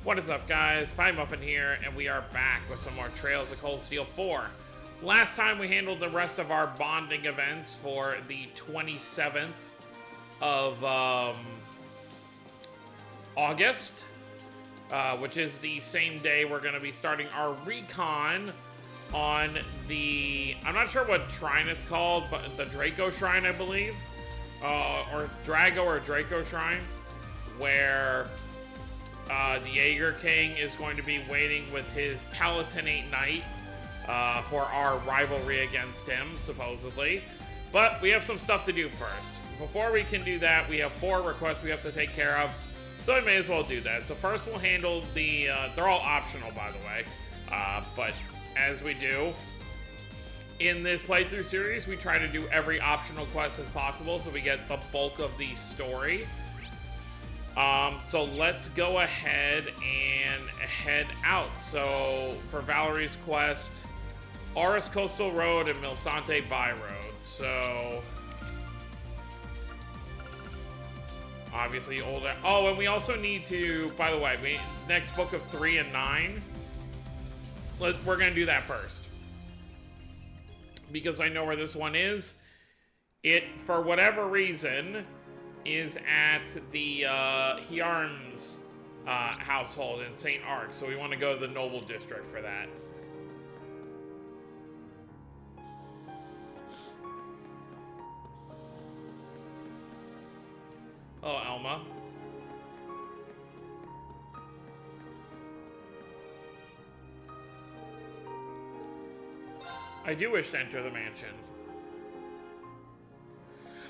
What is up, guys? Pie Muffin here, and we are back with some more Trails of Cold Steel 4. Last time we handled the rest of our bonding events for the 27th of August, which is the same day we're going to be starting our recon on the, I'm not sure what shrine it's called, but the Draco Shrine, I believe, or Drago or Draco Shrine, where the Jaeger King is going to be waiting with his Palatinate Knight for our rivalry against him, supposedly. But we have some stuff to do first. Before we can do that, we have 4 requests we have to take care of, so we may as well do that. So first we'll handle the, they're all optional, by the way, but as we do in this playthrough series, we try to do every optional quest as possible so we get the bulk of the story. So let's go ahead and head out. So for Valerie's quest, Aris Coastal Road and Milsante By Road. So obviously older. Oh, and we also need to, by the way, next book of 3 and 9. We're gonna do that first because I know where this one is. It, for whatever reason, is at the Hjarm's household in St. Arc, so we want to go to the Noble District for that. Oh, Elma. I do wish to enter the mansion.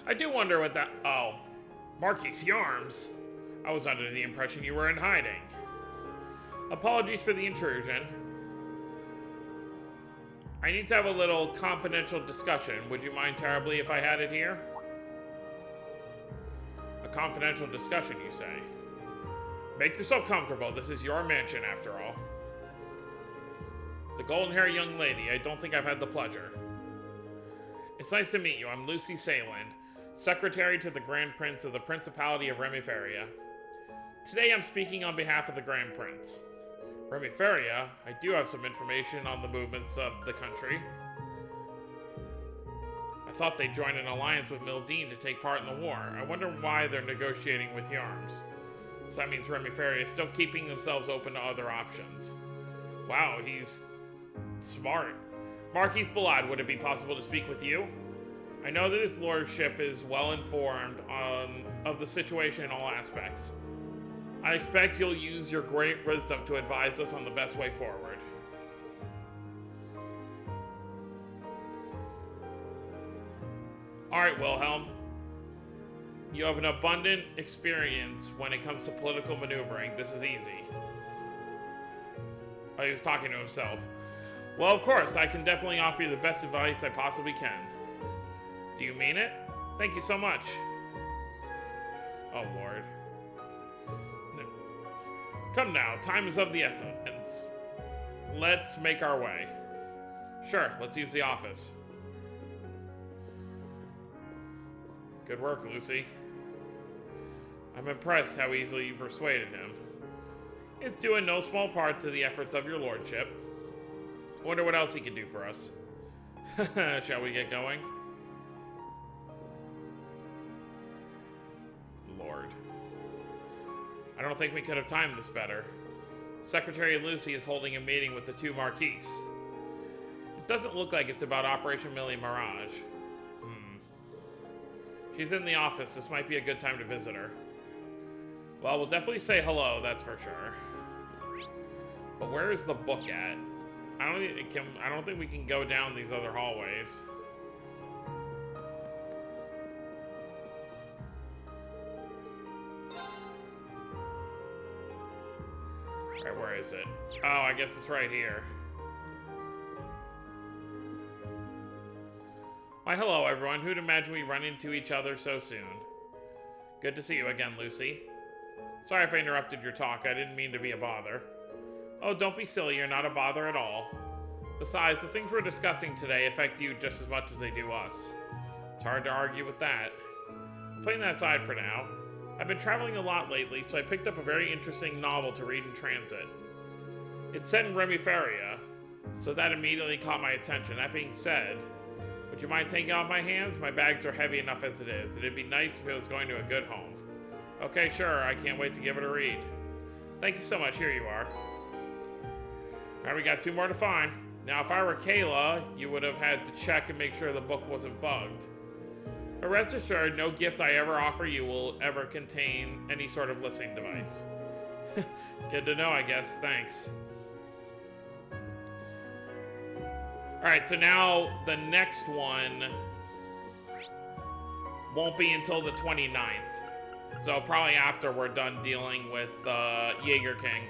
I do wonder what that... Oh. Marquis Hjarm's. I was under the impression you were in hiding. Apologies for the intrusion. I need to have a little confidential discussion. Would you mind terribly if I had it here? A confidential discussion, you say? Make yourself comfortable. This is your mansion, after all. The golden-haired young lady. I don't think I've had the pleasure. It's nice to meet you. I'm Lucy Sayland, Secretary to the Grand Prince of the Principality of Remiferia. Today I'm speaking on behalf of the Grand Prince. Remiferia, I do have some information on the movements of the country. I thought they'd join an alliance with Mildeen to take part in the war. I wonder why they're negotiating with Hjarm's. So that means Remiferia is still keeping themselves open to other options. Wow, he's smart. Marquis Balad, would it be possible to speak with you? I know that his lordship is well informed of the situation in all aspects. I expect you'll use your great wisdom to advise us on the best way forward. Alright, Wilhelm. You have an abundant experience when it comes to political maneuvering. This is easy. Oh, he was talking to himself. Well, of course, I can definitely offer you the best advice I possibly can. Do you mean it? Thank you so much. Oh, Lord. Come now, time is of the essence. Let's make our way. Sure, let's use the office. Good work, Lucy. I'm impressed how easily you persuaded him. It's due in no small part to the efforts of your lordship. Wonder what else he can do for us. Shall we get going? Lord. I don't think we could have timed this better. Secretary Lucy is holding a meeting with the 2 Marquis. It doesn't look like it's about Operation Millie Mirage. She's in the office. This might be a good time to visit her. Well, we'll definitely say hello, that's for sure. But where is the book at? I don't think we can go down these other hallways. Alright, where is it? Oh, I guess it's right here. Why, hello, everyone. Who'd imagine we run into each other so soon? Good to see you again, Lucy. Sorry if I interrupted your talk. I didn't mean to be a bother. Oh, don't be silly. You're not a bother at all. Besides, the things we're discussing today affect you just as much as they do us. It's hard to argue with that. Putting that aside for now, I've been traveling a lot lately, so I picked up a very interesting novel to read in transit. It's set in Remiferia, so that immediately caught my attention. That being said, would you mind taking it off my hands? My bags are heavy enough as it is. It'd be nice if it was going to a good home. Okay, sure. I can't wait to give it a read. Thank you so much. Here you are. Alright, we got 2 more to find. Now, if I were Kayla, you would have had to check and make sure the book wasn't bugged. But rest assured, no gift I ever offer you will ever contain any sort of listening device. Good to know, I guess. Thanks. Alright, so now the next one won't be until the 29th. So probably after we're done dealing with Jaeger King.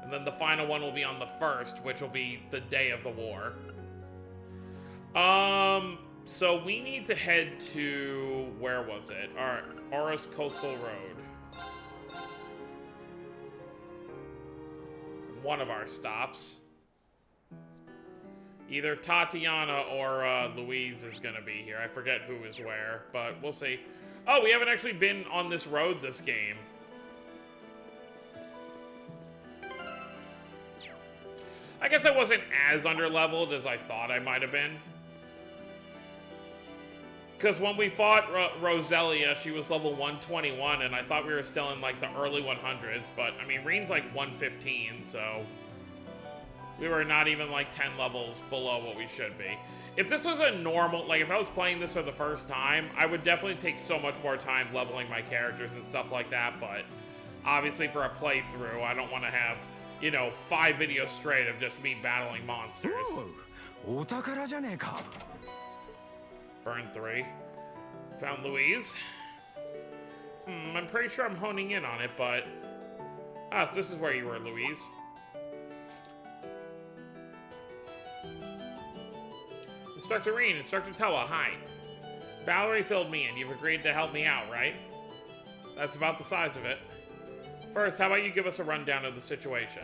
And then the final one will be on the 1st, which will be the day of the war. So we need to head to, where was it? Our Oris Coastal Road. One of our stops. Either Tatiana or Louise is gonna be here. I forget who is where, but we'll see. Oh, we haven't actually been on this road this game. I guess I wasn't as underleveled as I thought I might have been. Because when we fought Roselia, she was level 121, and I thought we were still in, like, the early 100s. But, I mean, Reen's, like, 115, so... we were not even, like, 10 levels below what we should be. If this was a normal... like, if I was playing this for the first time, I would definitely take so much more time leveling my characters and stuff like that. But, obviously, for a playthrough, I don't want to have... you know, 5 videos straight of just me battling monsters. Burn 3. Found Louise. I'm pretty sure I'm honing in on it, but... ah, so this is where you were, Louise. Instructor Reen, Instructor Tella, hi. Valerie filled me in. You've agreed to help me out, right? That's about the size of it. First, how about you give us a rundown of the situation?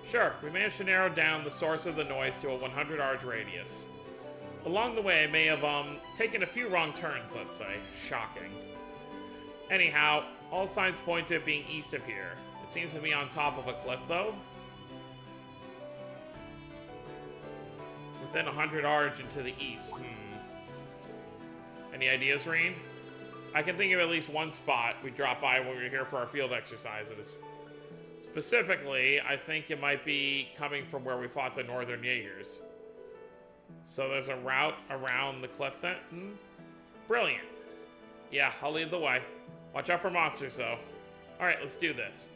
Sure, we managed to narrow down the source of the noise to a 100 arch radius. Along the way, I may have, taken a few wrong turns, let's say. Shocking. Anyhow, all signs point to it being east of here. It seems to be on top of a cliff, though. Within 100 arch and to the east. Any ideas, Reen? I can think of at least one spot we dropped by when we were here for our field exercises. Specifically, I think it might be coming from where we fought the Northern Jaegers. So there's a route around the cliff then? Brilliant. Yeah, I'll lead the way. Watch out for monsters, though. Alright, let's do this.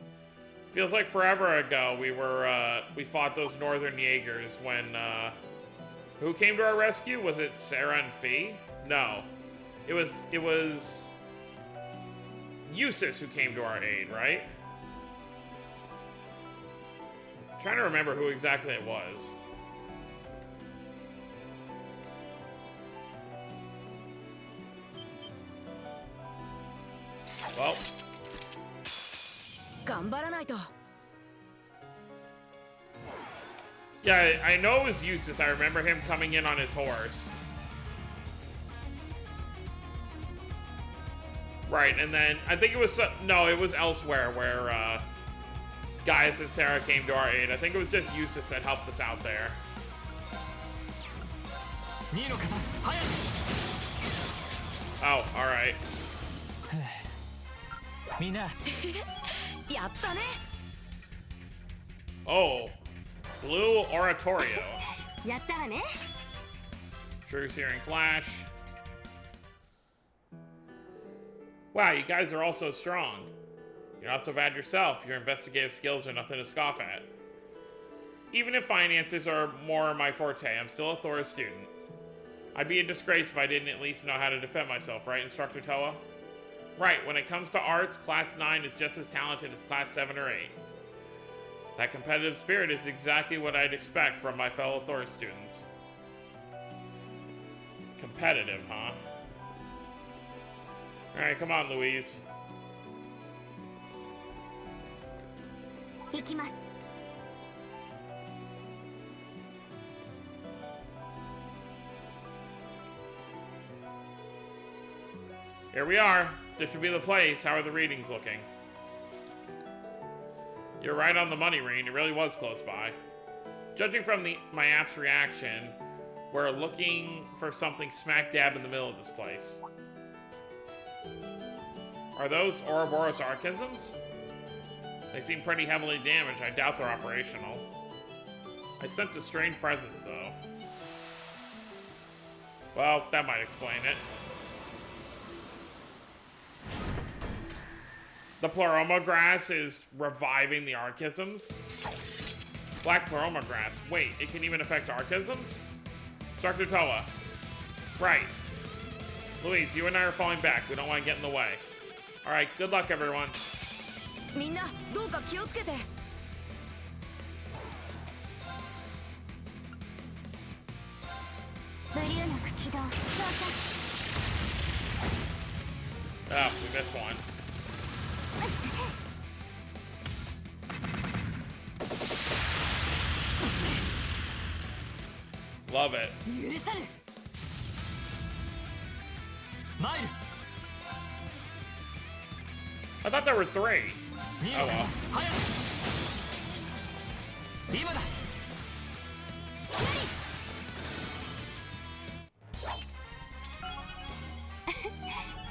Feels like forever ago we fought those Northern Jaegers when, who came to our rescue? Was it Sarah and Fee? No. It was Eustace who came to our aid, right? I'm trying to remember who exactly it was. Well. Yeah, I know it was Eustace. I remember him coming in on his horse. Right, and then I think it was no, it was elsewhere where Gaius and Sarah came to our aid. I think it was just Eustace that helped us out there. Oh, all right. Oh, Blue Oratorio. True Searing Flash. Wow, you guys are all so strong. You're not so bad yourself. Your investigative skills are nothing to scoff at. Even if finances are more my forte, I'm still a Thora student. I'd be a disgrace if I didn't at least know how to defend myself, right, Instructor Toa? Right, when it comes to arts, Class 9 is just as talented as Class 7 or 8. That competitive spirit is exactly what I'd expect from my fellow Thor students. Competitive, huh? Alright, come on, Louise. Here we are. This should be the place. How are the readings looking? You're right on the money, Reen. It really was close by. Judging from my app's reaction, we're looking for something smack dab in the middle of this place. Are those Ouroboros Archisms? They seem pretty heavily damaged. I doubt they're operational. I sent a strange presence, though. Well, that might explain it. The Pleroma grass is reviving the Archisms. Black Pleroma grass. Wait, it can even affect Archisms? Instructor Toa. Right. Louise, you and I are falling back. We don't want to get in the way. Alright, good luck, everyone. みんなどうか気をつけて。ブリューノク起動。操作。Ah, we missed one. Love it. 許さぬ。マイル。 I thought there were 3. Oh well. 早く。今だ。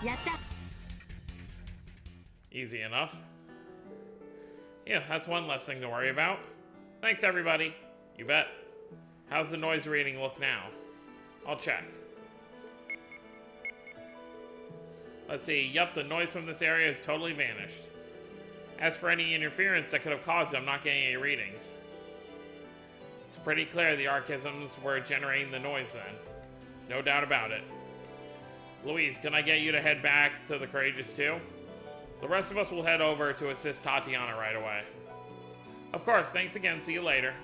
やった。 Easy enough. Yeah, that's one less thing to worry about. Thanks, everybody. You bet. How's the noise reading look now? I'll check. Let's see. Yup, the noise from this area has totally vanished. As for any interference that could have caused it, I'm not getting any readings. It's pretty clear the Archisms were generating the noise then. No doubt about it. Louise, can I get you to head back to the Courageous too? The rest of us will head over to assist Tatiana right away. Of course, thanks again. See you later.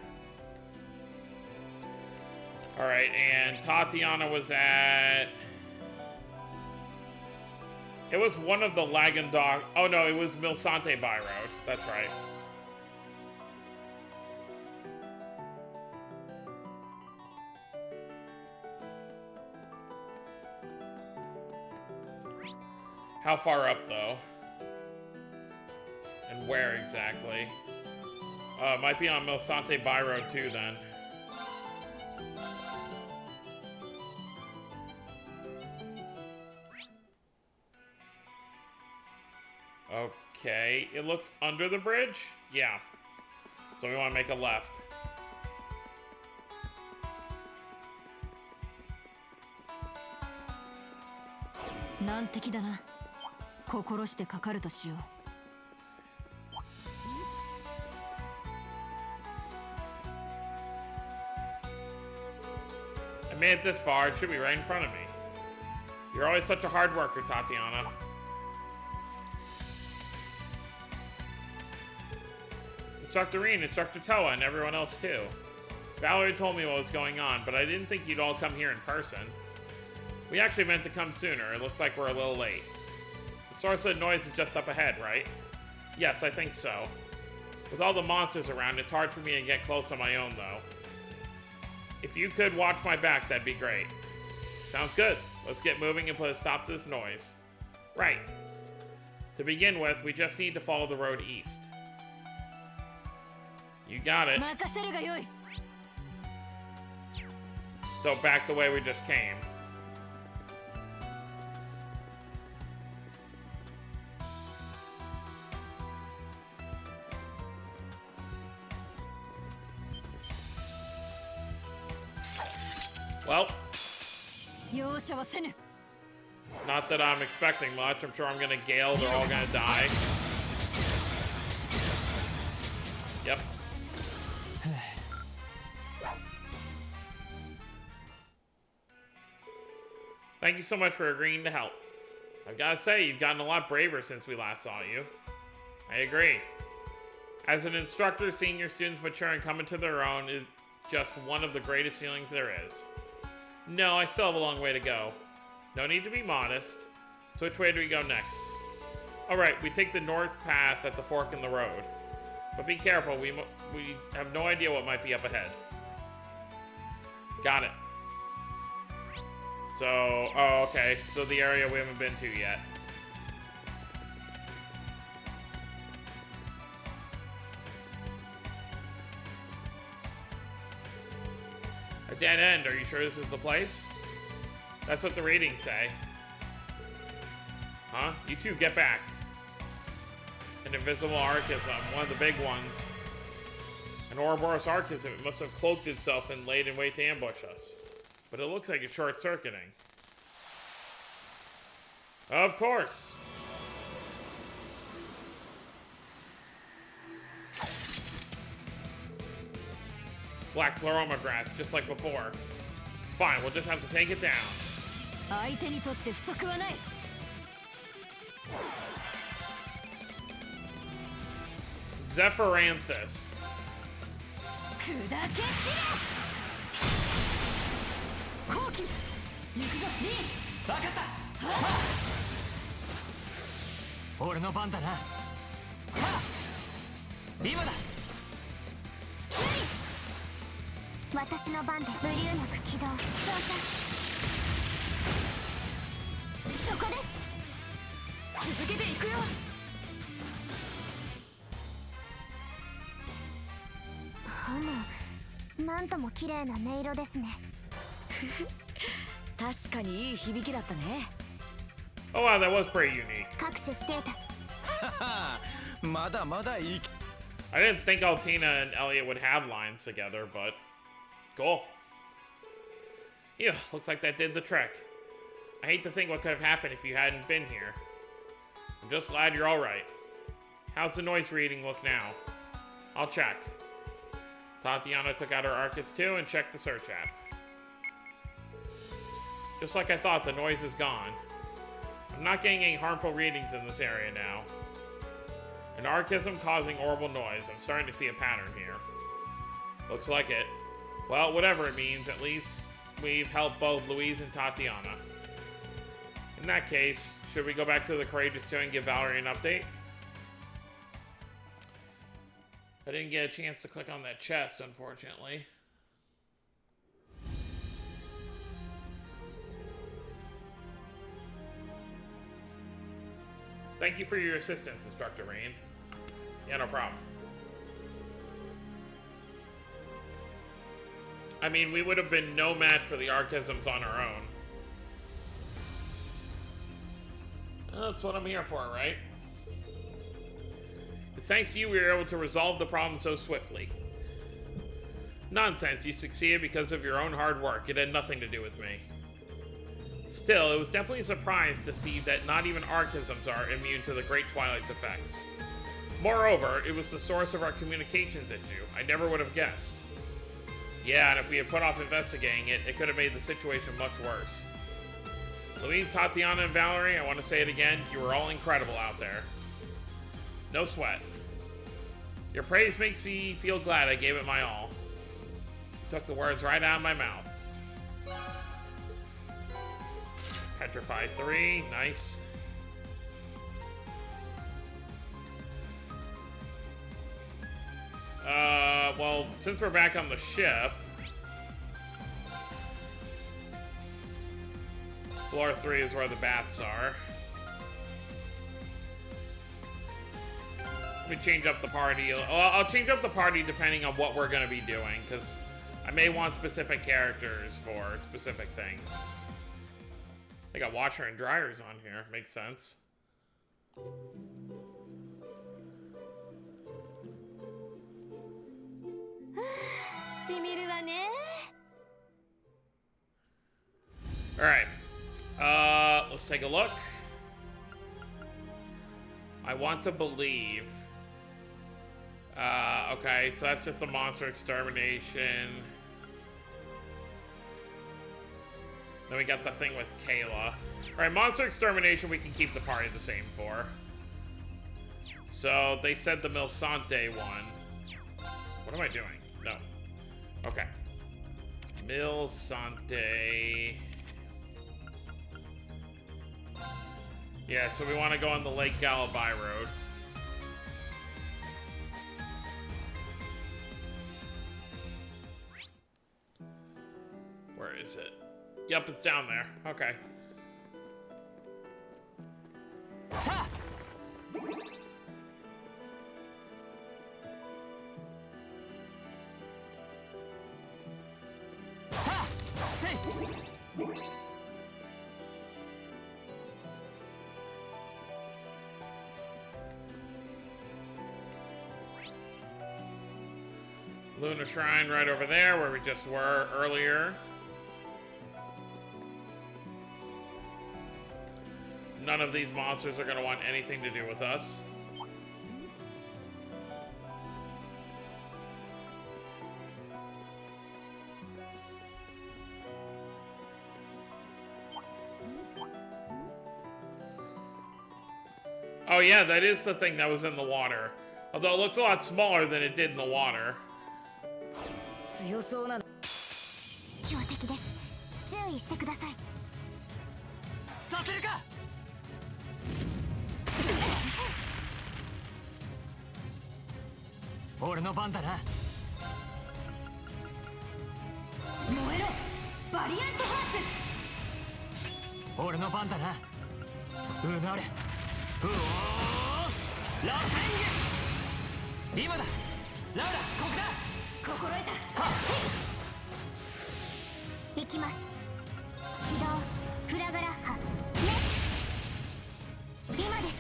Alright, and Tatiana was at... It was one of the Lagandog... Oh no, it was Milsante Byroad. That's right. How far up, though? And where exactly? It might be on Milsante Byroad too, then. Okay, it looks under the bridge? Yeah. So we want to make a left.難敵だな。心してかかるとしよう。 I made it this far, it should be right in front of me. You're always such a hard worker, Tatiana. Instructor Reen, Instructor Toa, and everyone else too. Valerie told me what was going on, but I didn't think you'd all come here in person. We actually meant to come sooner. It looks like we're a little late. The source of the noise is just up ahead, right? Yes, I think so. With all the monsters around, it's hard for me to get close on my own, though. If you could watch my back, that'd be great. Sounds good. Let's get moving and put a stop to this noise. Right. To begin with, we just need to follow the road east. You got it. 任せるがよい。 So back the way we just came. Well, 容赦はせぬ。 not that I'm expecting much. I'm sure I'm gonna gale. They're all gonna die. Yep. Thank you so much for agreeing to help. I've got to say, you've gotten a lot braver since we last saw you. I agree. As an instructor, seeing your students mature and come into their own is just one of the greatest feelings there is. No, I still have a long way to go. No need to be modest. So which way do we go next? Alright, we take the north path at the fork in the road. But be careful, we have no idea what might be up ahead. Got it. So, oh, okay. So the area we haven't been to yet. dead end. Are you sure this is the place? That's what the ratings say. Huh? You two get back. An invisible Archism, one of the big ones. An Ouroboros Archism. It must have cloaked itself and laid in wait to ambush us. But it looks like it's short-circuiting. Of course. Black Pleroma grass, just like before. Fine, we'll just have to take it down. 相手にとって不足はない。Zephyranthus. 砕け散れ。後期。行くぞ、リン。分かった俺の番だな。今だ。スキュリ。私の番でブリューノク起動。照射。そこです。続けていくよ。なんとも綺麗な音色ですね。確かにいい響きだったね。Oh wow, that was pretty unique. 各種ステータス。まだまだいい。I didn't think Altina and Elliot would have lines together, but cool. Yeah, looks like that did the trick. I hate to think what could have happened if you hadn't been here. I'm just glad you're alright. How's the noise reading look now? I'll check. Tatiana took out her Arcus too and checked the search app. Just like I thought, the noise is gone. I'm not getting any harmful readings in this area now. An Archism causing horrible noise. I'm starting to see a pattern here. Looks like it. Well, whatever it means, at least we've helped both Louise and Tatiana. In that case, should we go back to the Courageous 2 and give Valerie an update? I didn't get a chance to click on that chest, unfortunately. Thank you for your assistance, Instructor Rain. Yeah, no problem. I mean, we would have been no match for the Archisms on our own. That's what I'm here for, right? It's thanks to you we were able to resolve the problem so swiftly. Nonsense, you succeeded because of your own hard work. It had nothing to do with me. Still, it was definitely a surprise to see that not even Archisms are immune to the Great Twilight's effects. Moreover, it was the source of our communications issue. I never would have guessed. Yeah, and if we had put off investigating it, it could have made the situation much worse. Louise, Tatiana, and Valerie, I want to say it again, you were all incredible out there. No sweat. Your praise makes me feel glad I gave it my all. You took the words right out of my mouth. Petrify 3, nice. Well, since we're back on the ship, floor 3 is where the bats are. Let me change up the party. I'll change up the party depending on what we're going to be doing, because I may want specific characters for specific things. They got washer and dryers on here. Makes sense. Alright. Let's take a look. I want to believe. Okay, so that's just the monster extermination. Then we got the thing with Kayla. Alright, monster extermination we can keep the party the same for. So, they said the Milsante one. What am I doing? No. Okay. Milsante. Yeah, so we want to go on the Lake Galabai road. Where is it? Yep, it's down there. Okay. Luna Shrine right over there where we just were earlier. None of these monsters are going to want anything to do with us. Oh yeah, that is the thing that was in the water. Although it looks a lot smaller than it did in the water. 強そうな強敵です。注意してください。させるか。俺の番だな。燃えろバリアントハーツ。俺の番だな。うなれ。うおー。ラセンゲ。今だ。ラウダ、ここだ。心得た。行きます。起動フラガラッハ。ね。今です。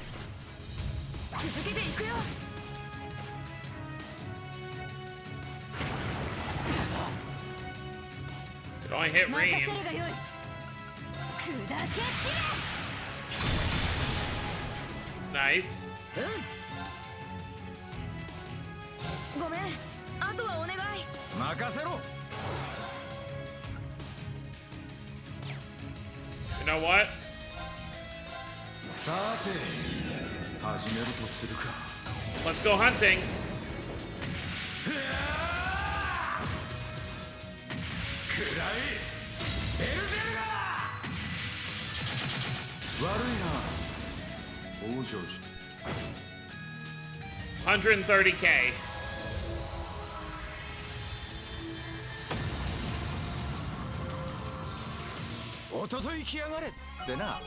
続けていくよ。It only hit 任 Reem. せるがよい。砕け散れ。 Nice. ごめん。あとはお願い。任せろ。 You know what? さて始めるとするか。 Let's go hunting. くらえベルゼルガー。悪いな王女寺。 130k. おととい来やがれってな。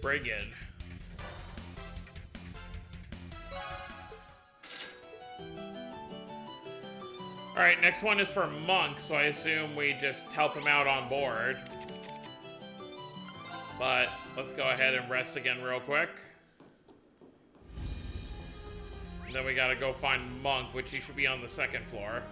Brigid. Alright, next one is for Monk, so I assume we just help him out on board. But let's go ahead and rest again real quick. And then we gotta go find Monk, which he should be on the second floor.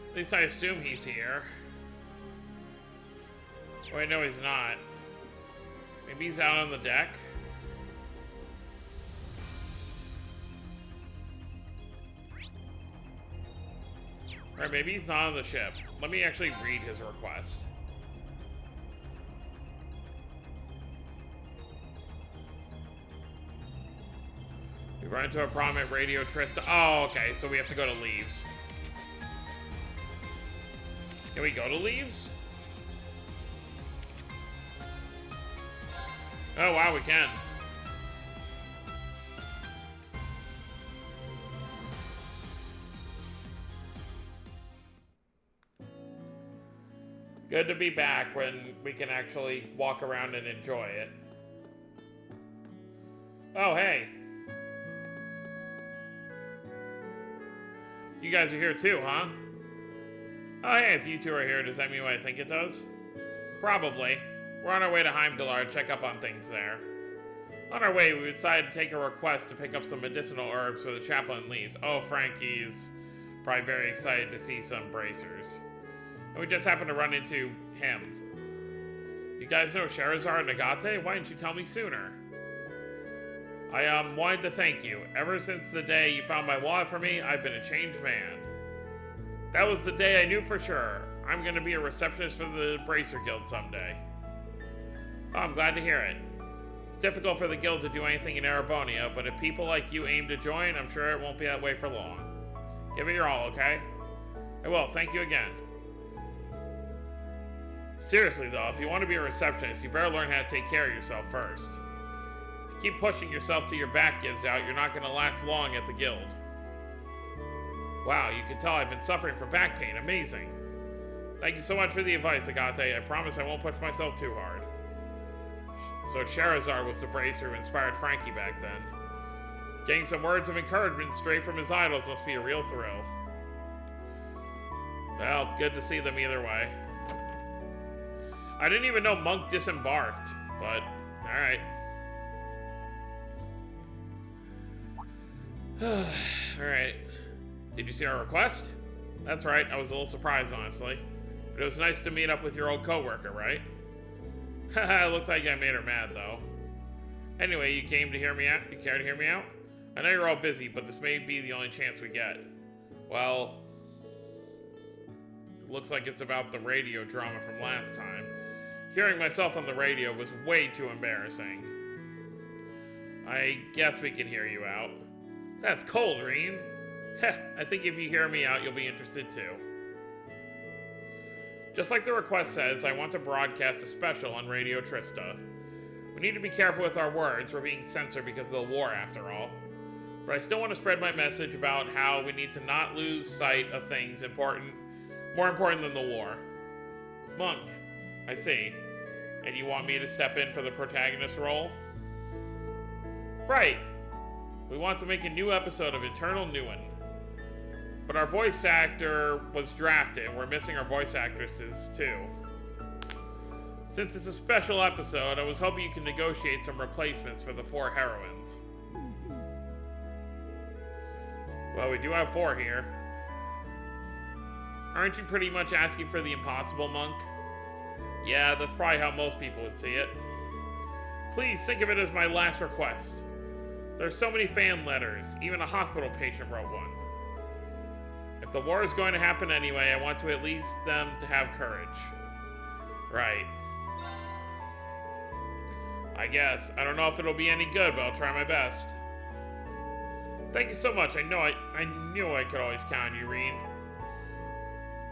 At least I assume he's here. Oh, wait, no, he's not. Maybe he's out on the deck? Or maybe he's not on the ship. Let me actually read his request. We run into a prominent radio Trista. Oh, okay, so we have to go to Leaves. Can we go to Leaves? Oh, wow, we can. Good to be back when we can actually walk around and enjoy it. Oh, hey. You guys are here too, huh? Oh, hey, if you two are here, does that mean what I think it does? Probably. We're on our way to Heimdallr to check up on things there. On our way, we decided to take a request to pick up some medicinal herbs for the chaplain Leaves. Oh, Frankie's probably very excited to see some bracers. And we just happened to run into him. You guys know Sherazar Nagate? Why didn't you tell me sooner? I wanted to thank you. Ever since the day you found my wallet for me, I've been a changed man. That was the day I knew for sure. I'm gonna be a receptionist for the Bracer Guild someday. Oh, I'm glad to hear it. It's difficult for the guild to do anything in Erebonia, but if people like you aim to join, I'm sure it won't be that way for long. Give it your all, okay? I will, thank you again. Seriously though, if you want to be a receptionist, you better learn how to take care of yourself first. you keep pushing yourself till your back gives out, you're not going to last long at the guild. Wow, you can tell I've been suffering from back pain. Amazing. Thank you so much for the advice, Agate. I promise I won't push myself too hard. So Charizard was the bracer who inspired Frankie back then. Getting some words of encouragement straight from his idols must be a real thrill. Well, good to see them either way. I didn't even know Monk disembarked, but alright. Alright. Did you see our request? That's right, I was a little surprised, honestly. But it was nice to meet up with your old coworker, right? Haha, looks like I made her mad, though. Anyway, you came to hear me out? You care to hear me out? I know you're all busy, but this may be the only chance we get. Well, it looks like it's about the radio drama from last time. Hearing myself on the radio was way too embarrassing. I guess we can hear you out. That's cold, Reen. Heh, I think if you hear me out, you'll be interested too. Just like the request says, I want to broadcast a special on Radio Trista. We need to be careful with our words. We're being censored because of the war, after all. But I still want to spread my message about how we need to not lose sight of things more important than the war. Monk, I see. And you want me to step in for the protagonist role? Right. We want to make a new episode of Eternal Newen. But our voice actor was drafted, and we're missing our voice actresses too. Since it's a special episode, I was hoping you could negotiate some replacements for the 4 heroines. Well, we do have 4 here. Aren't you pretty much asking for the impossible, Monk? Yeah, that's probably how most people would see it. Please think of it as my last request. There's so many fan letters, even a hospital patient wrote one. If the war is going to happen anyway, I want to at least them to have courage. Right. I guess. I don't know if it'll be any good, but I'll try my best. Thank you so much. I knew I could always count on you, Reen.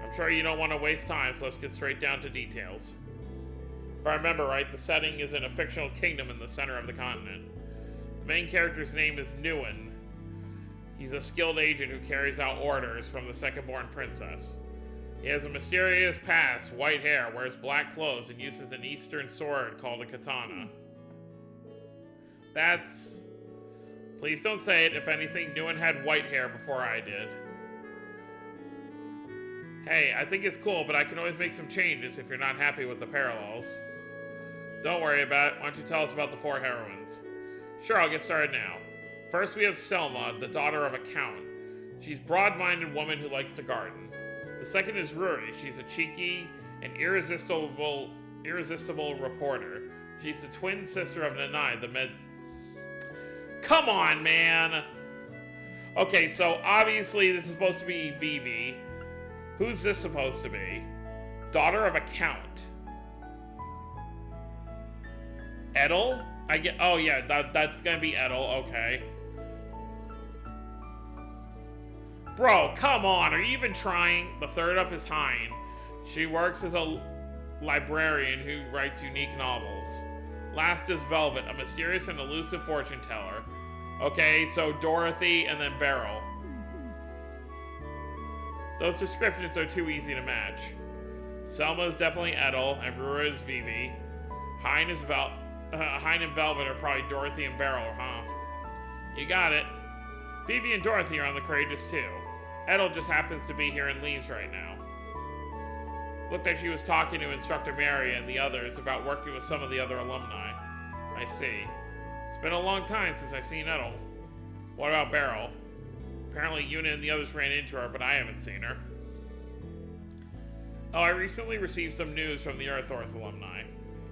I'm sure you don't want to waste time, so let's get straight down to details. If I remember right, the setting is in a fictional kingdom in the center of the continent. The main character's name is Newen. He's a skilled agent who carries out orders from the second-born princess. He has a mysterious past, white hair, wears black clothes, and uses an eastern sword called a katana. That's... Please don't say it. If anything, Newen had white hair before I did. Hey, I think it's cool, but I can always make some changes if you're not happy with the parallels. Don't worry about it. Why don't you tell us about the 4 heroines? Sure, I'll get started now. First, we have Selma, the daughter of a count. She's a broad-minded woman who likes to garden. The second is Ruri. She's a cheeky and irresistible reporter. She's the twin sister of Nanai, the Come on, man! Okay, so obviously this is supposed to be Vivi. Who's this supposed to be? Daughter of a count. Edel? Oh yeah, that's gonna be Edel, okay. Bro, come on, are you even trying? The third up is Hein. She works as a librarian who writes unique novels. Last is Velvet, a mysterious and elusive fortune teller. Okay, so Dorothy and then Beryl. Those descriptions are too easy to match. Selma is definitely Edel, and Rura is Vivi. Hein and Velvet are probably Dorothy and Beryl, huh? You got it. Vivi and Dorothy are on the Courageous too. Edel just happens to be here in Leaves right now. Looked like she was talking to Instructor Mary and the others about working with some of the other alumni. I see. It's been a long time since I've seen Edel. What about Beryl? Apparently Yuna and the others ran into her, but I haven't seen her. Oh, I recently received some news from the Earthorse alumni.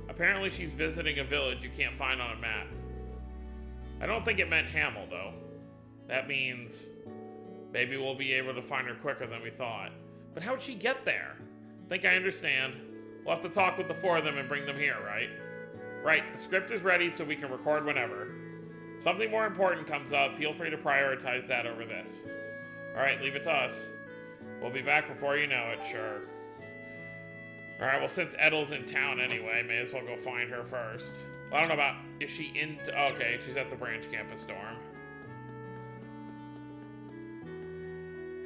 Apparently she's visiting a village you can't find on a map. I don't think it meant Hamel, though. That means maybe we'll be able to find her quicker than we thought. But how'd she get there? Think I understand. We'll have to talk with the 4 of them and bring them here, right? Right, the script is ready so we can record whenever. If something more important comes up, feel free to prioritize that over this. Alright, leave it to us. We'll be back before you know it, sure. Alright, well since Edel's in town anyway, may as well go find her first. Well, I don't know about Is she in? Okay, she's at the branch campus dorm.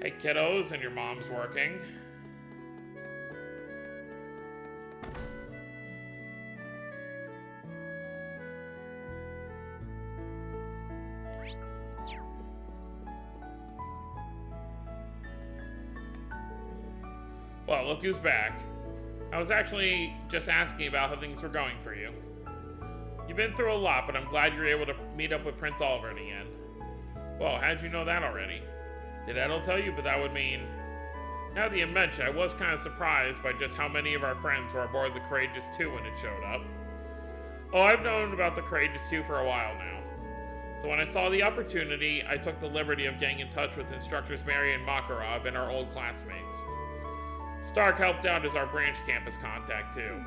Hey, kiddos, and your mom's working. Well, look who's back. I was actually just asking about how things were going for you. You've been through a lot, but I'm glad you were able to meet up with Prince Oliver again. Well, how'd you know that already? Did Edel tell you? But that would mean... Now that you mention, I was kind of surprised by just how many of our friends were aboard the Courageous 2 when it showed up. Oh, I've known about the Courageous 2 for a while now. So when I saw the opportunity, I took the liberty of getting in touch with instructors Mary and Makarov and our old classmates. Stark helped out as our branch campus contact, too.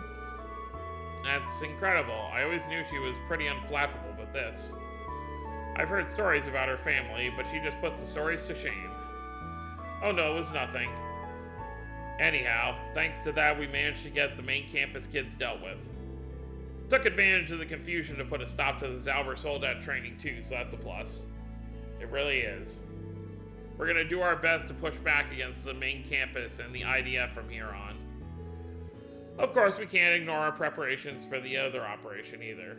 That's incredible. I always knew she was pretty unflappable, but this... I've heard stories about her family, but she just puts the stories to shame. Oh no, it was nothing. Anyhow, thanks to that, we managed to get the main campus kids dealt with. Took advantage of the confusion to put a stop to the Zalber Soldat training too, so that's a plus. It really is. We're gonna do our best to push back against the main campus and the IDF from here on. Of course, we can't ignore our preparations for the other operation either.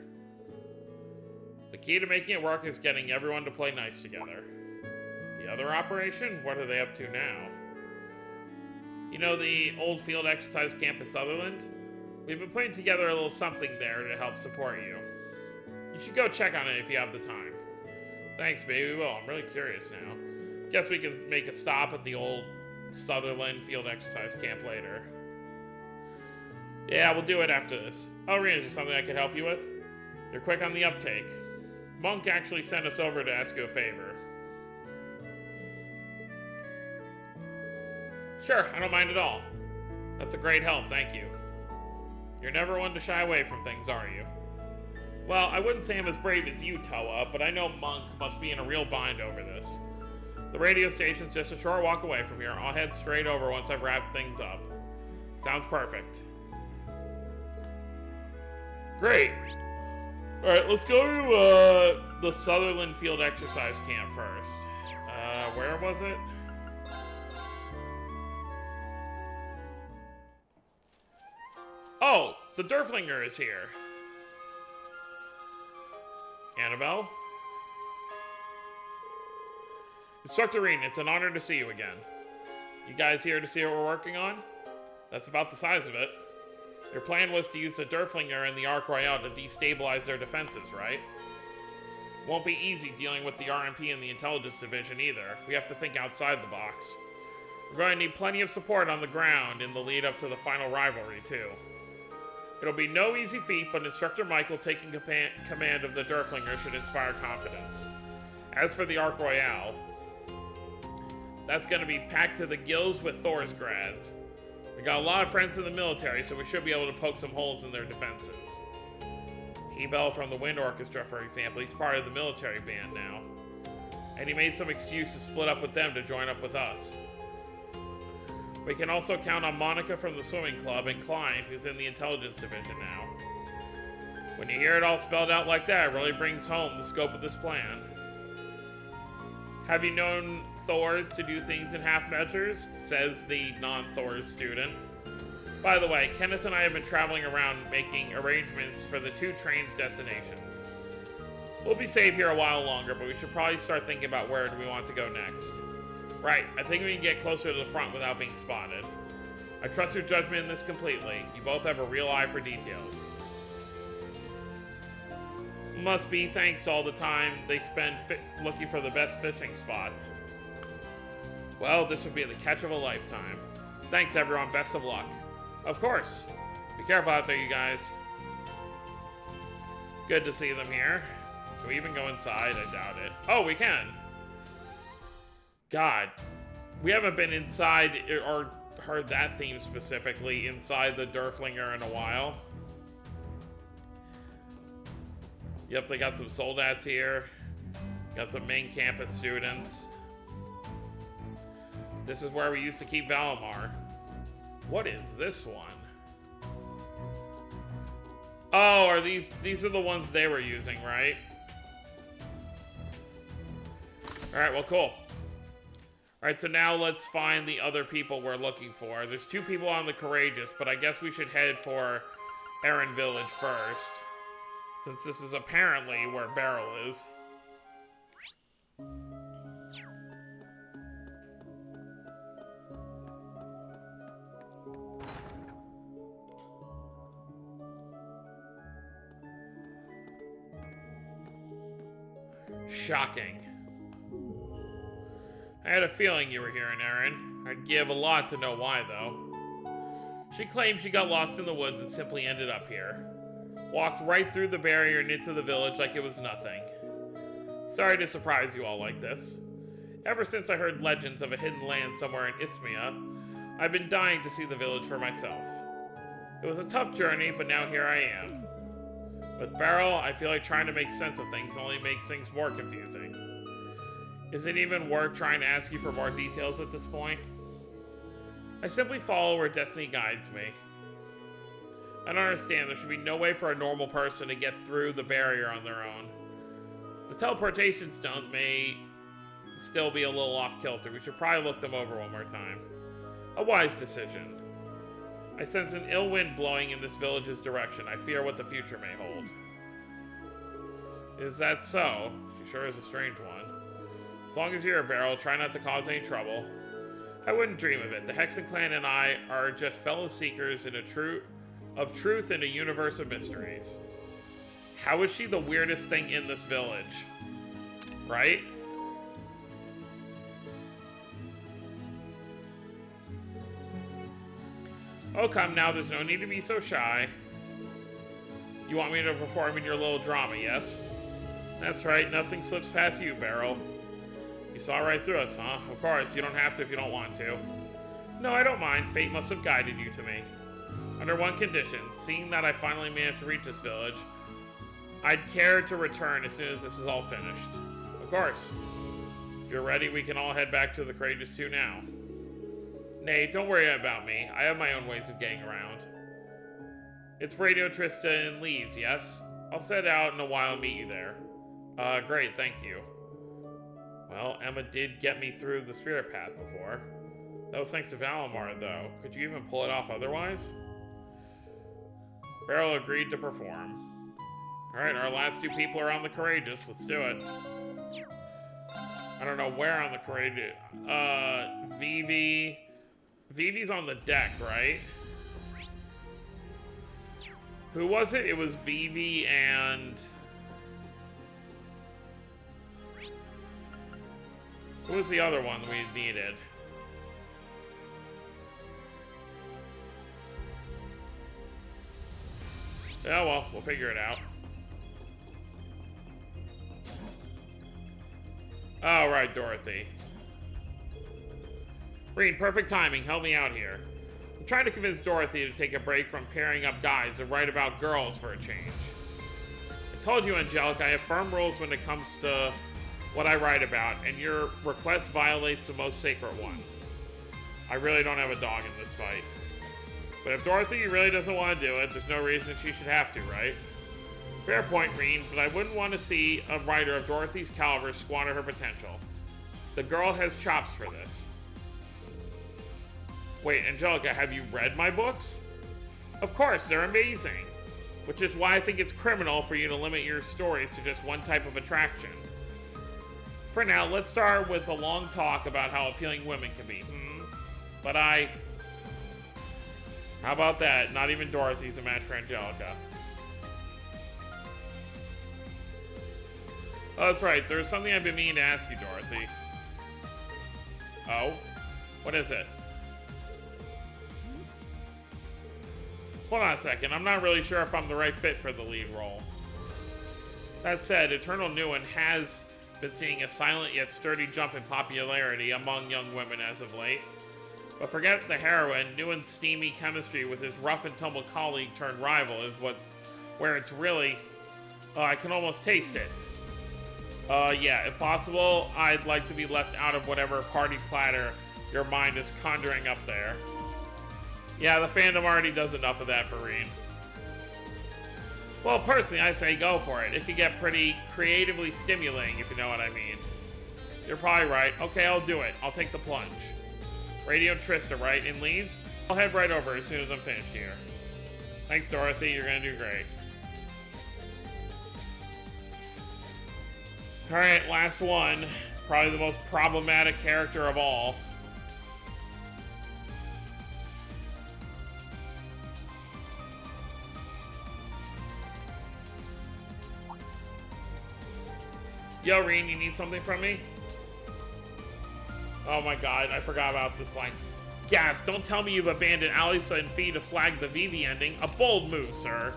The key to making it work is getting everyone to play nice together. The other operation? What are they up to now? You know the old field exercise camp at Sutherland? We've been putting together a little something there to help support you. You should go check on it if you have the time. Thanks, baby. Well, I'm really curious now. Guess we can make a stop at the old Sutherland field exercise camp later. Yeah, we'll do it after this. Oh, Rena, is there something I could help you with? You're quick on the uptake. Monk actually sent us over to ask you a favor. Sure, I don't mind at all. That's a great help, thank you. You're never one to shy away from things, are you? Well, I wouldn't say I'm as brave as you, Toa, but I know Monk must be in a real bind over this. The radio station's just a short walk away from here. I'll head straight over once I've wrapped things up. Sounds perfect. Great. Alright, let's go to the Sutherland Field Exercise Camp first. Where was it? Oh, the Derflinger is here. Annabelle? Instructor Reen, it's an honor to see you again. You guys here to see what we're working on? That's about the size of it. Your plan was to use the Derflinger and the Arc Royale to destabilize their defenses, right? Won't be easy dealing with the RMP and the Intelligence Division either. We have to think outside the box. We're going to need plenty of support on the ground in the lead up to the final rivalry, too. It'll be no easy feat, but Instructor Michael taking command of the Derflinger should inspire confidence. As for the Arc Royale, that's going to be packed to the gills with Thor's grads. We got a lot of friends in the military, so we should be able to poke some holes in their defenses. Hebel from the Wind Orchestra, for example, he's part of the military band now. And he made some excuse to split up with them to join up with us. We can also count on Monica from the swimming club and Klein, who's in the intelligence division now. When you hear it all spelled out like that, it really brings home the scope of this plan. Have you known Thors to do things in half measures? Says the non-Thors student. By the way, Kenneth and I have been traveling around making arrangements for the 2 trains' destinations. We'll be safe here a while longer, but we should probably start thinking about where do we want to go next. Right, I think we can get closer to the front without being spotted. I trust your judgment in this completely. You both have a real eye for details. Must be thanks to all the time they spend looking for the best fishing spots. Well, this would be the catch of a lifetime. Thanks, everyone. Best of luck. Of course. Be careful out there, you guys. Good to see them here. Can we even go inside? I doubt it. Oh, we can. God. We haven't been inside or heard that theme specifically inside the Derflinger in a while. Yep, they got some soldats here. Got some main campus students. This is where we used to keep Valimar. What is this one? Oh, are these are the ones they were using, right? Alright, well, cool. Alright, so now let's find the other people we're looking for. There's 2 people on the Courageous, but I guess we should head for Eren Village first, since this is apparently where Beryl is. Shocking. I had a feeling you were here, Eren. I'd give a lot to know why, though. She claims she got lost in the woods and simply ended up here. Walked right through the barrier and into the village like it was nothing. Sorry to surprise you all like this. Ever since I heard legends of a hidden land somewhere in Isthmia, I've been dying to see the village for myself. It was a tough journey, but now here I am. With Beryl, I feel like trying to make sense of things only makes things more confusing. Is it even worth trying to ask you for more details at this point? I simply follow where destiny guides me. I don't understand. There should be no way for a normal person to get through the barrier on their own. The teleportation stones may still be a little off kilter. We should probably look them over one more time. A wise decision. I sense an ill wind blowing in this village's direction. I fear what the future may hold. Is that so? She sure is a strange one. As long as you're a Beryl, try not to cause any trouble. I wouldn't dream of it. The Hexen Clan and I are just fellow seekers in of truth in a universe of mysteries. How is she the weirdest thing in this village? Right? Oh, come now, there's no need to be so shy. You want me to perform in your little drama, yes? That's right, nothing slips past you, Beryl. You saw right through us, huh? Of course, you don't have to if you don't want to. No, I don't mind. Fate must have guided you to me. Under one condition, seeing that I finally managed to reach this village, I'd care to return as soon as this is all finished. Of course. If you're ready, we can all head back to the Courageous 2 now. Nay, don't worry about me. I have my own ways of getting around. It's Radio Trista and Leaves, yes? I'll set out in a while and meet you there. Great, thank you. Well, Emma did get me through the Spirit Path before. That was thanks to Valimar, though. Could you even pull it off otherwise? Beryl agreed to perform. Alright, our last 2 people are on the Courageous. Let's do it. I don't know where on the Courageous. Vivi. Vivi's on the deck, right? Who was it? It was Vivi and... Who was the other one we needed? Oh well, we'll figure it out. Oh, right, Dorothy. Rean, perfect timing. Help me out here. I'm trying to convince Dorothy to take a break from pairing up guys and write about girls for a change. I told you, Angelica, I have firm rules when it comes to what I write about, and your request violates the most sacred one. I really don't have a dog in this fight. But if Dorothy really doesn't want to do it, there's no reason she should have to, right? Fair point, Rean, but I wouldn't want to see a writer of Dorothy's caliber squander her potential. The girl has chops for this. Wait, Angelica, have you read my books? Of course, they're amazing. Which is why I think it's criminal for you to limit your stories to just one type of attraction. For now, let's start with a long talk about how appealing women can be. But how about that? Not even Dorothy's a match for Angelica. Oh, that's right. There's something I've been meaning to ask you, Dorothy. Oh? What is it? Hold on a second. I'm not really sure if I'm the right fit for the lead role. That said, Eternal Nguyen has been seeing a silent yet sturdy jump in popularity among young women as of late. But forget the heroine, Nguyen's steamy chemistry with his rough and tumble colleague turned rival is where it's really... I can almost taste it. Yeah, if possible, I'd like to be left out of whatever party platter your mind is conjuring up there. Yeah, the fandom already does enough of that for Rean. Well, personally, I say go for it. It could get pretty creatively stimulating, if you know what I mean. You're probably right. Okay, I'll do it. I'll take the plunge. Radio Trista, right? In leaves? I'll head right over as soon as I'm finished here. Thanks, Dorothy. You're gonna do great. Alright, last one. Probably the most problematic character of all. Yo, Reen, you need something from me? Oh my god, I forgot about this line. Gas, don't tell me you've abandoned Alisa and Fee to flag the Vivi ending. A bold move, sir.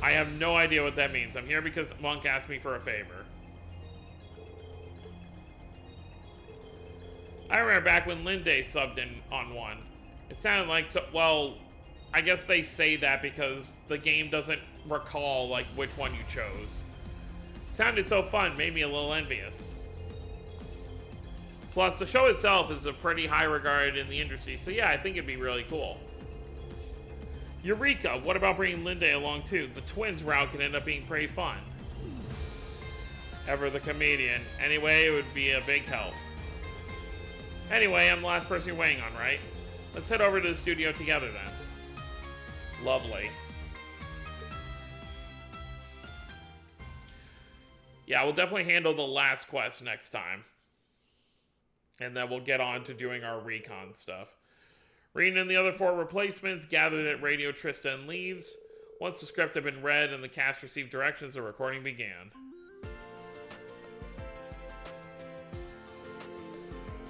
I have no idea what that means. I'm here because Monk asked me for a favor. I remember back when Linde subbed in on one. It sounded like, so, well, I guess they say that because the game doesn't recall, like, which one you chose. It sounded so fun, made me a little envious. Plus, the show itself is a pretty high regard in the industry, so yeah, I think it'd be really cool. Eureka, what about bringing Linde along too? The twins route can end up being pretty fun. Ever the comedian. Anyway, it would be a big help. Anyway, I'm the last person you're waiting on, right? Let's head over to the studio together then. Lovely. Yeah, we'll definitely handle the last quest next time. And then we'll get on to doing our recon stuff. Reen and the other 4 replacements gathered at Radio Trista and leaves. Once the script had been read and the cast received directions, the recording began.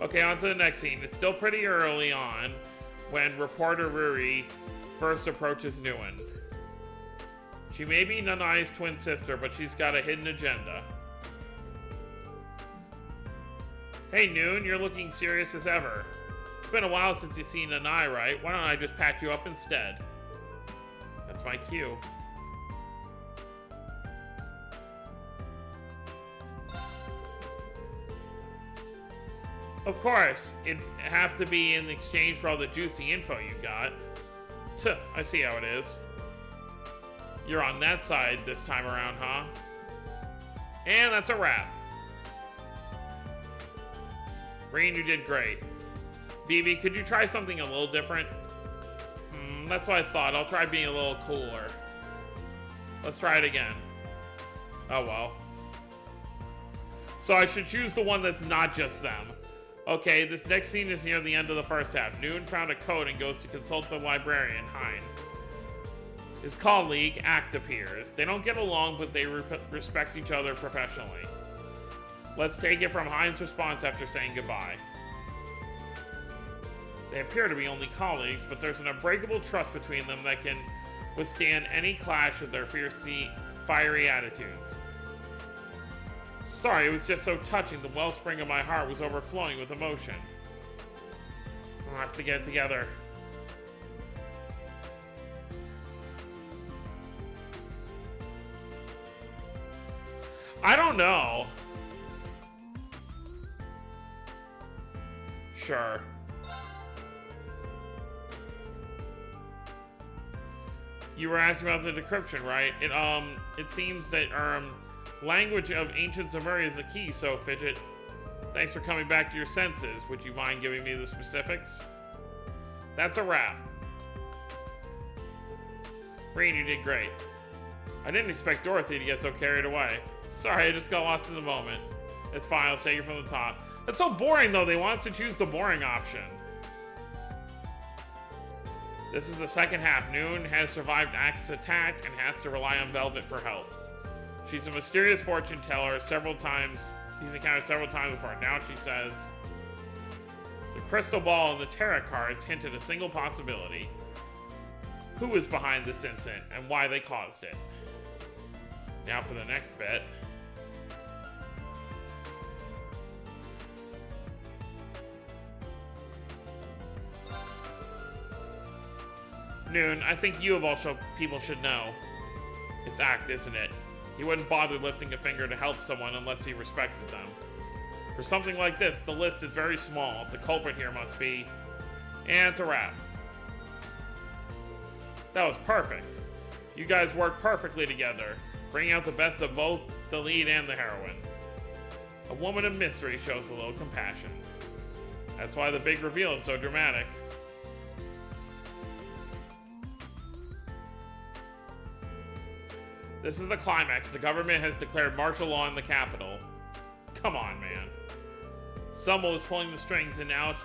Okay, on to the next scene. It's still pretty early on when reporter Ruri first approaches Nguyen. She may be Nanai's twin sister, but she's got a hidden agenda. Hey Noon, you're looking serious as ever. It's been a while since you've seen Nanai, right? Why don't I just pack you up instead? That's my cue. Of course, it'd have to be in exchange for all the juicy info you got. Tuh, I see how it is. You're on that side this time around, huh? And that's a wrap. Reen, you did great. Vivi, could you try something a little different? That's what I thought. I'll try being a little cooler. Let's try it again. Oh well. So I should choose the one that's not just them. Okay, this next scene is near the end of the first half. Noon found a code and goes to consult the librarian, Hein. His colleague, Act, appears. They don't get along, but they respect each other professionally. Let's take it from Hein's response after saying goodbye. They appear to be only colleagues, but there's an unbreakable trust between them that can withstand any clash of their fiery attitudes. Sorry, it was just so touching. The wellspring of my heart was overflowing with emotion. I'll have to get it together. I don't know. Sure. You were asking about the decryption, right? It seems that language of ancient Zemuria is a key, so Fidget, thanks for coming back to your senses. Would you mind giving me the specifics? That's a wrap. Reen, you did great. I didn't expect Dorothy to get so carried away. Sorry, I just got lost in the moment. It's fine, I'll take it from the top. That's so boring, though. They want us to choose the boring option. This is the second half. Noon has survived Act's attack and has to rely on Velvet for help. She's a mysterious fortune teller several times. He's encountered several times before. Now she says, the crystal ball and the tarot cards hint at a single possibility. Who is behind this incident and why they caused it? Now for the next bit. Noon, I think you of all people should know. It's Act, isn't it? He wouldn't bother lifting a finger to help someone unless he respected them. For something like this, the list is very small. The culprit here must be... And it's a wrap. That was perfect. You guys work perfectly together, bringing out the best of both the lead and the heroine. A woman of mystery shows a little compassion. That's why the big reveal is so dramatic. This is the climax. The government has declared martial law in the capital. Come on, man. Selma was pulling the strings, and now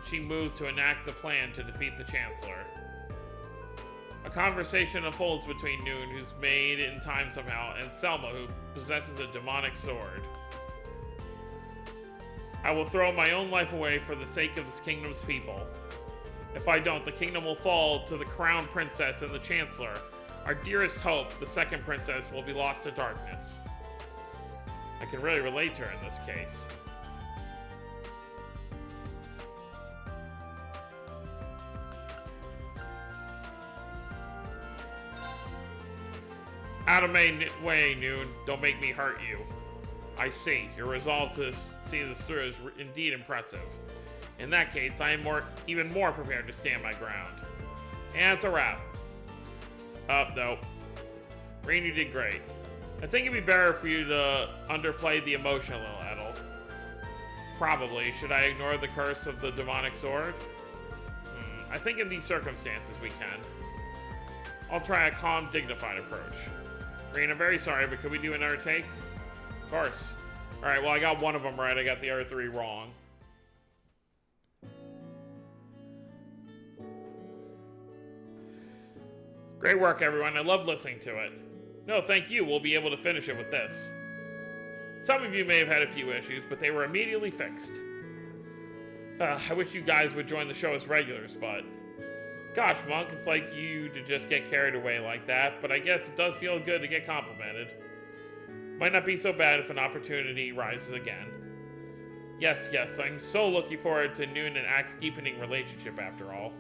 she moves to enact the plan to defeat the Chancellor. A conversation unfolds between Noon, who's made in time somehow, and Selma, who possesses a demonic sword. I will throw my own life away for the sake of this kingdom's people. If I don't, the kingdom will fall to the crown princess and the Chancellor. Our dearest hope, the second princess, will be lost to darkness. I can really relate to her in this case. Out of my way, Noon. Don't make me hurt you. I see. Your resolve to see this through is indeed impressive. In that case, I am even more prepared to stand my ground. And it's a wrap. No. Rin, you did great. I think it'd be better for you to underplay the emotion a little. Probably. Should I ignore the curse of the demonic sword? I think in these circumstances we can. I'll try a calm, dignified approach. Rin, I'm very sorry, but could we do another take? Of course. Alright, well, I got one of them right. I got the other three wrong. Great work, everyone. I love listening to it. No, thank you. We'll be able to finish it with this. Some of you may have had a few issues, but they were immediately fixed. I wish you guys would join the show as regulars, but... Gosh, Monk, it's like you to just get carried away like that, but I guess it does feel good to get complimented. Might not be so bad if an opportunity rises again. Yes, I'm so looking forward to Noon and Axe's deepening relationship after all.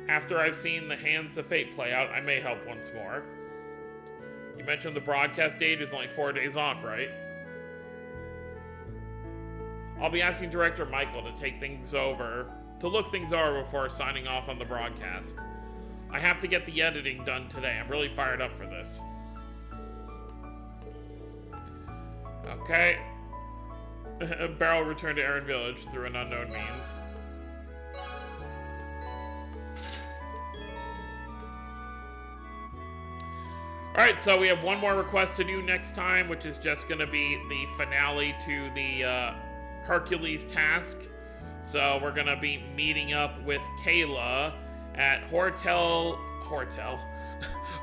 After I've seen the Hands of Fate play out, I may help once more. You mentioned the broadcast date is only 4 days off, right? I'll be asking Director Michael to look things over before signing off on the broadcast. I have to get the editing done today. I'm really fired up for this. Okay. Barrel returned to Aaron Village through an unknown means. Alright, so we have one more request to do next time, which is just going to be the finale to the Hercules task. So we're going to be meeting up with Kayla at Hotel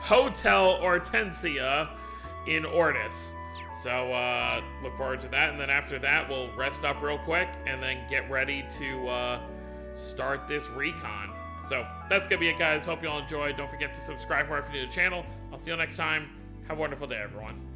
Hortensia in Ortis. So look forward to that, and then after that we'll rest up real quick and then get ready to start this recon. So that's gonna be it, guys. Hope you all enjoyed. Don't forget to subscribe more if you're new to the channel. I'll see you next time. Have a wonderful day, everyone.